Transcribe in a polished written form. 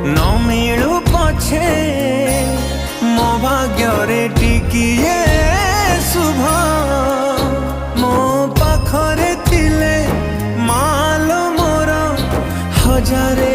न मिलू पछे मो भाग्य टिकिए शुभ मो पाखरे थिले मालो मोर हजारे